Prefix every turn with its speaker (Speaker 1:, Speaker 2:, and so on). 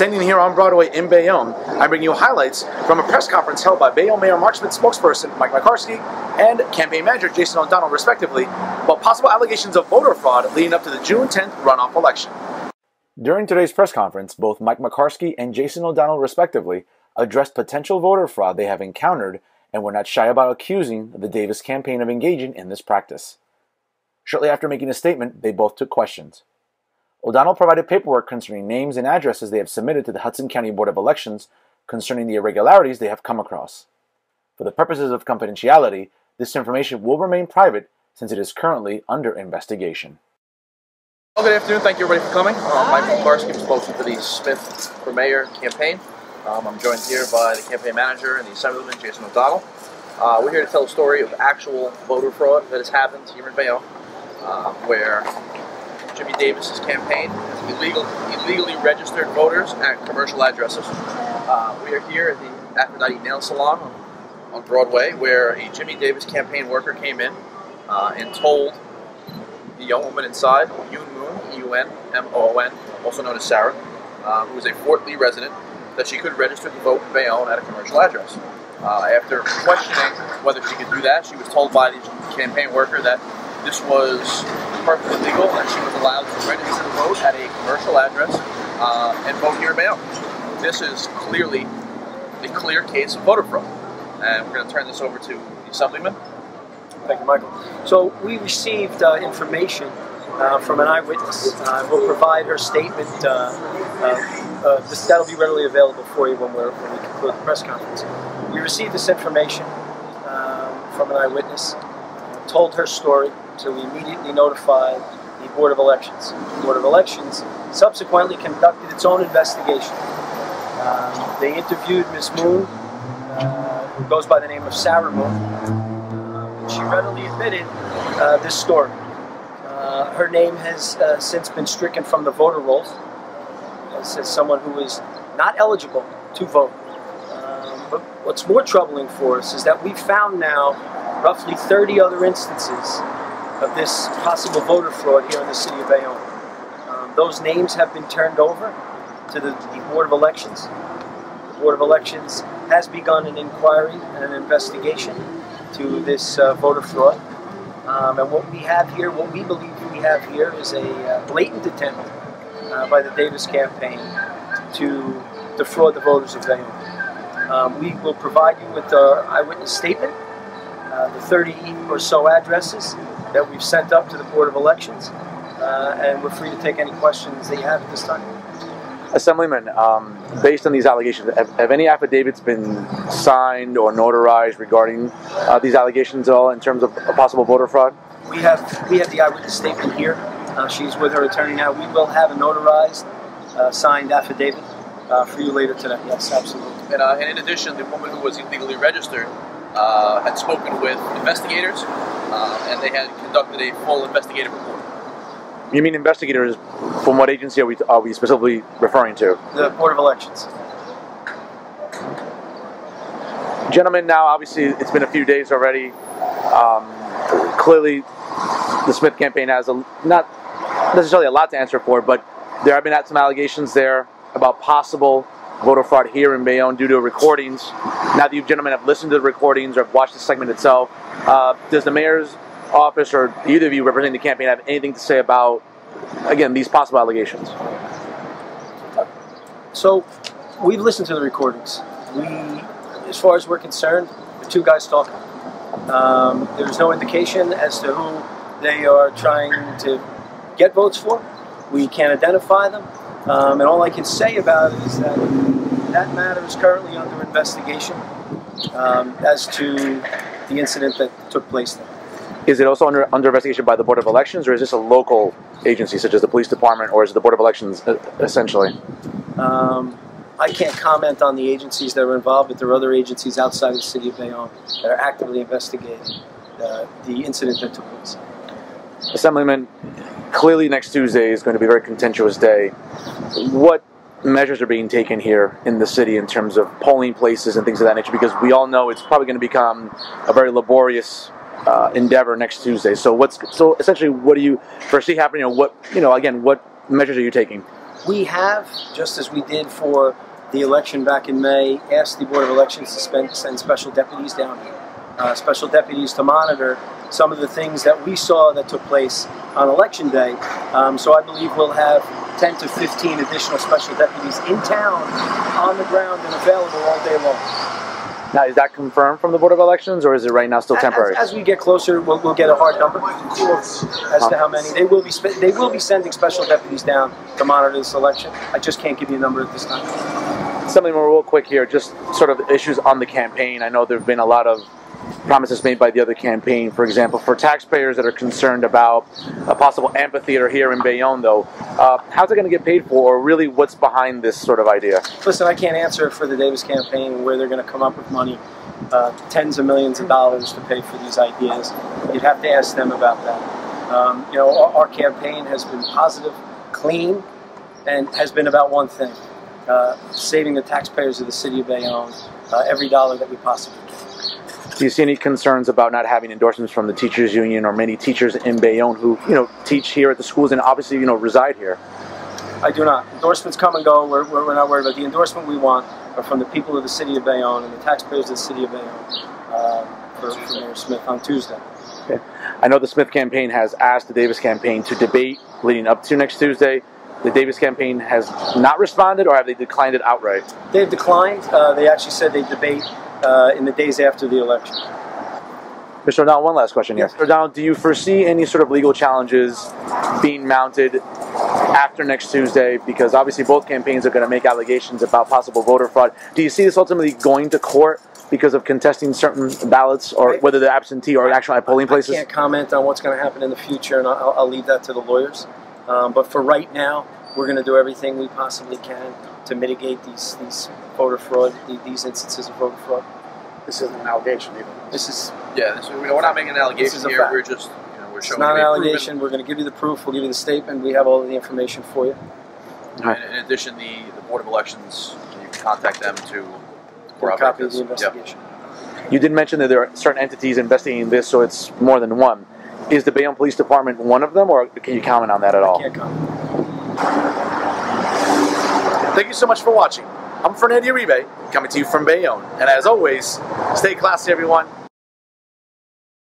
Speaker 1: Standing here on Broadway in Bayonne, I bring you highlights from a press conference held by Bayonne Mayor Mark Schmidt spokesperson Mike McCarskey and campaign manager Jason O'Donnell, respectively, about possible allegations of voter fraud leading up to the June 10th runoff election. During today's press conference, both Mike McCarskey and Jason O'Donnell, respectively, addressed potential voter fraud they have encountered and were not shy about accusing the Davis campaign of engaging in this practice. Shortly after making a statement, they both took questions. O'Donnell provided paperwork concerning names and addresses they have submitted to the Hudson County Board of Elections concerning the irregularities they have come across. For the purposes of confidentiality, this information will remain private since it is currently under investigation.
Speaker 2: Well, good afternoon. Thank you everybody for coming. Mike McCarskey, spokesman for the Smith for Mayor campaign. I'm joined here by the campaign manager and the Assemblyman, Jason O'Donnell. We're here to tell a story of actual voter fraud that has happened here in Bayonne, where Jimmy Davis's campaign has illegally registered voters at commercial addresses. We are here at the Aphrodite Nail Salon on Broadway, where a Jimmy Davis campaign worker came in and told the young woman inside, Yoon Moon, E-U-N-M-O-O-N, also known as Sarah, who is a Fort Lee resident, that she could register to vote in Bayonne at a commercial address. After questioning whether she could do that, she was told by the campaign worker that this was perfectly legal and she was allowed to register to vote at a commercial address and vote here in Bayonne. This is clearly a clear case of voter fraud. And we're going to turn this over to the Assemblyman.
Speaker 3: Thank you, Michael. So we received information from an eyewitness. We'll provide her statement. That'll be readily available for you when we conclude the press conference. We received this information from an eyewitness, told her story, so we immediately notified the Board of Elections. The Board of Elections subsequently conducted its own investigation. They interviewed Ms. Moon, who goes by the name of Sarah Moon. She readily admitted this story. Her name has since been stricken from the voter rolls as someone who is not eligible to vote. But what's more troubling for us is that we found now roughly 30 other instances of this possible voter fraud here in the city of Bayonne. Those names have been turned over to the Board of Elections. The Board of Elections has begun an inquiry and an investigation to this voter fraud. And what we have here, what we believe we have here, is a blatant attempt by the Davis campaign to defraud the voters of Bayonne. We will provide you with our eyewitness statement, the 30 or so addresses that we've sent up to the Board of Elections, and we're free to take any questions that you have at this time.
Speaker 1: Assemblyman, based on these allegations, have any affidavits been signed or notarized regarding these allegations at all in terms of a possible voter fraud?
Speaker 3: We have the eyewitness statement here. She's with her attorney now. We will have a notarized, signed affidavit for you later today. Yes, absolutely.
Speaker 2: And in addition, the woman who was illegally registered had spoken with investigators, and they had conducted a full investigative report.
Speaker 1: You mean investigators? From what agency are we specifically referring to?
Speaker 3: The Board of Elections.
Speaker 1: Gentlemen, now obviously it's been a few days already. Clearly, the Smith campaign has not necessarily a lot to answer for, but there have been some allegations there about possible voter fraud here in Bayonne due to recordings. Now that you gentlemen have listened to the recordings or have watched the segment itself, does the mayor's office or either of you representing the campaign have anything to say about, again, these possible allegations?
Speaker 3: So, we've listened to the recordings. As far as we're concerned, the two guys talking. There's no indication as to who they are trying to get votes for. We can't identify them. And all I can say about it is that that matter is currently under investigation as to the incident that took place there.
Speaker 1: Is it also under investigation by the Board of Elections, or is this a local agency such as the police department, or is it the Board of Elections essentially?
Speaker 3: I can't comment on the agencies that are involved, but there are other agencies outside of the city of Bayonne that are actively investigating the incident that took place.
Speaker 1: Assemblyman, clearly next Tuesday is going to be a very contentious day. What measures are being taken here in the city in terms of polling places and things of that nature? Because we all know it's probably going to become a very laborious endeavor next Tuesday. So essentially, what do you foresee happening? What measures are you taking?
Speaker 3: We have, just as we did for the election back in May, asked the Board of Elections to send special deputies down here, special deputies to monitor some of the things that we saw that took place on Election Day. So I believe we'll have 10 to 15 additional special deputies in town, on the ground, and available all day long.
Speaker 1: Now, is that confirmed from the Board of Elections, or is it right now still temporary?
Speaker 3: As we get closer, we'll get a hard number as to how many. They will be sending special deputies down to monitor this election. I just can't give you a number at this time.
Speaker 1: Something more real quick here, just sort of issues on the campaign. I know there have been a lot of promises made by the other campaign. For example, for taxpayers that are concerned about a possible amphitheater here in Bayonne, though, how's it going to get paid for, or really what's behind this sort of idea?
Speaker 3: Listen, I can't answer for the Davis campaign where they're going to come up with money, tens of millions of dollars to pay for these ideas. You'd have to ask them about that. You know, our campaign has been positive, clean, and has been about one thing: saving the taxpayers of the city of Bayonne every dollar that we possibly can.
Speaker 1: Do you see any concerns about not having endorsements from the teachers union or many teachers in Bayonne who, teach here at the schools and obviously, reside here?
Speaker 3: I do not. Endorsements come and go. We're not worried about the endorsement we want are from the people of the city of Bayonne and the taxpayers of the city of Bayonne for Mayor Smith on Tuesday.
Speaker 1: Okay. I know the Smith campaign has asked the Davis campaign to debate leading up to next Tuesday. The Davis campaign has not responded, or have they declined it outright?
Speaker 3: They've declined. They actually said they'd debate in the days after the election.
Speaker 1: Mr. O'Donnell, one last question here.
Speaker 3: Yes.
Speaker 1: Mr. O'Donnell, do you foresee any sort of legal challenges being mounted after next Tuesday? Because obviously both campaigns are going to make allegations about possible voter fraud. Do you see this ultimately going to court because of contesting certain ballots, or whether they're absentee or actual at polling places?
Speaker 3: I can't comment on what's going to happen in the future, and I'll leave that to the lawyers. But for right now, we're going to do everything we possibly can to mitigate these voter fraud, these instances of voter fraud.
Speaker 1: This isn't an allegation either.
Speaker 3: This is
Speaker 2: we're not making an allegation here. We're just we're showing.
Speaker 3: It's not an allegation. We're going to give you the proof. We'll give you the statement. We have all of the information for you.
Speaker 2: Right. In addition, the Board of Elections, you can contact them to
Speaker 3: copy of the investigation.
Speaker 1: Yep. You did mention that there are certain entities investigating this, so it's more than one. Is the Bayonne Police Department one of them, or can you comment on that at all?
Speaker 3: I can't comment.
Speaker 1: Thank you so much for watching. I'm Fernando Uribe, coming to you from Bayonne. And as always, stay classy, everyone.